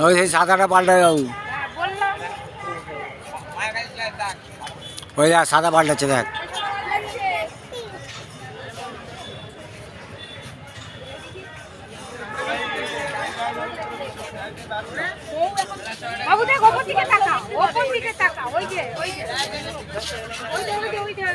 ওই সেই সাদাটা পাল্টায় বাবু, ওই দেখ সাদা পাল্টাচ্ছে দেখ। বাবু দেখ ওপর দিকে তাকা, ওপর দিকে তাকা, ওই যে ওই যে ওই যে ওই যে ওই যে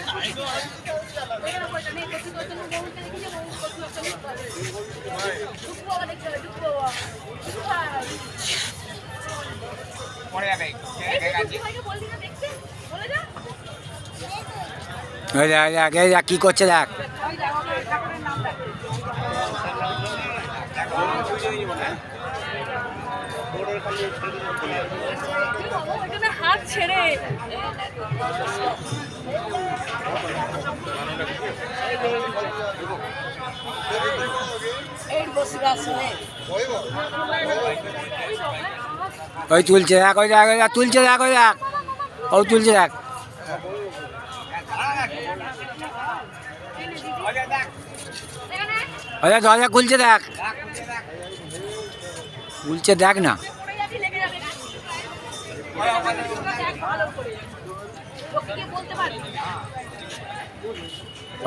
ওই দেখ এই দেখ কি করছে দেখ। হাত ছেড়ে ওই তুলছে দেখ, ওই দেখ, ওই দেখ তুলছে দেখ, ওই দেখ ও তুলছে দেখ। ওই দেখ দরজা খুলছে দেখ, খুলছে দেখ না।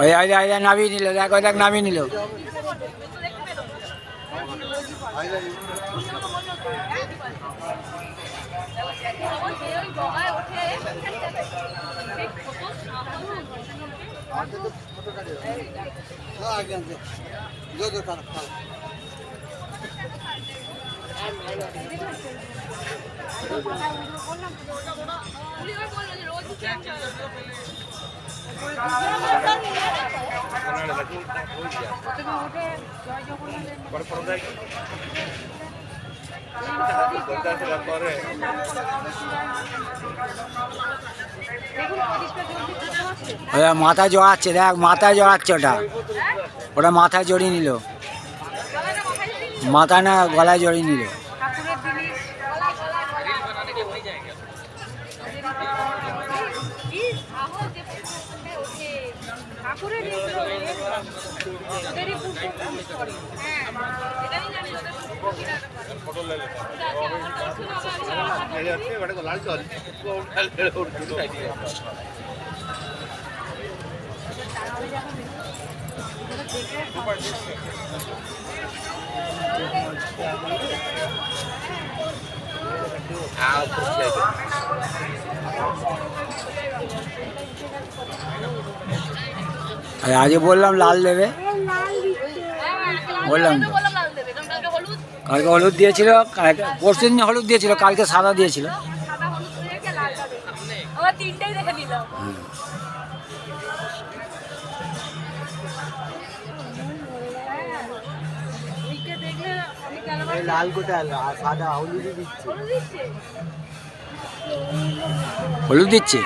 ওই নামিয়ে নিল দেখ, ওই দেখ নামিয়ে নিল। মাথায় জড়াচ্ছে দেখ, মাথায় জড়াচ্ছে, ওটা ওটা মাথায় জড়িয়ে নিল, মাথা না গলায় জড়িয়ে নিল। আজকে বললাম লাল দেবে, বললাম তো কালকে হলুদ দিয়েছিল, পরশু দিন হলুদ দিয়েছিল, কালকে সাদা দিয়েছিল। লাল কোথায় সাদা হলুদই দিচ্ছে, হলুদ দিচ্ছে।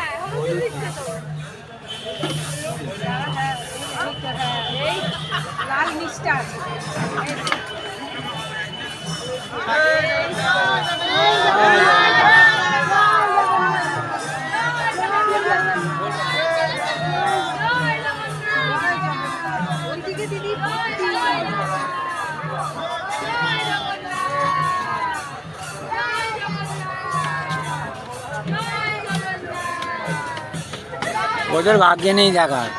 লাল মিষ্টি আছে। ওদের ভাগ্যে নেই দেখার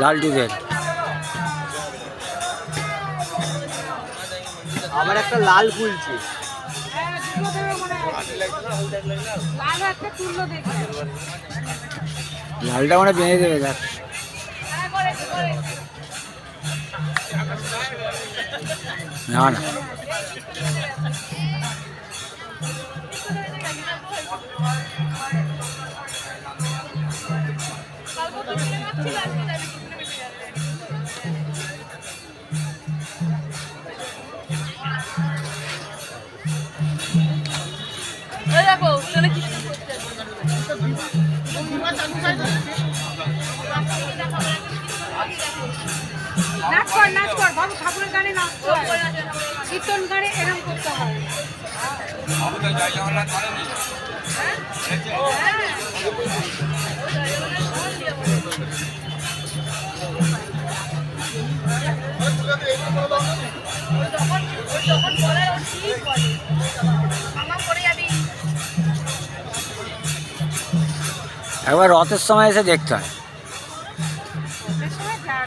লালটুদের। আবার একটা লাল ফুলছে, লালটা মানে বেঁধে দেবে দেখ। না না দেখো নাচ কর বাবু, ঠাকুরের গানে নাচ কর, কীর্তন গানে এরকম করতে হয়। ঠিক বলে। মামা পড়ে যাবি। একবার রথের সময় এসে দেখতে হয়।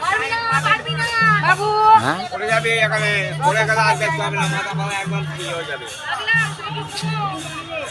পারবি না, বাবু। হ্যাঁ পড়ে যাবে এখানে, পড়ে গেলে আর দেখতে হবে না, মাথা একদম ফ্রি হয়ে যাবে। রাখলাম, তুমি কি করো?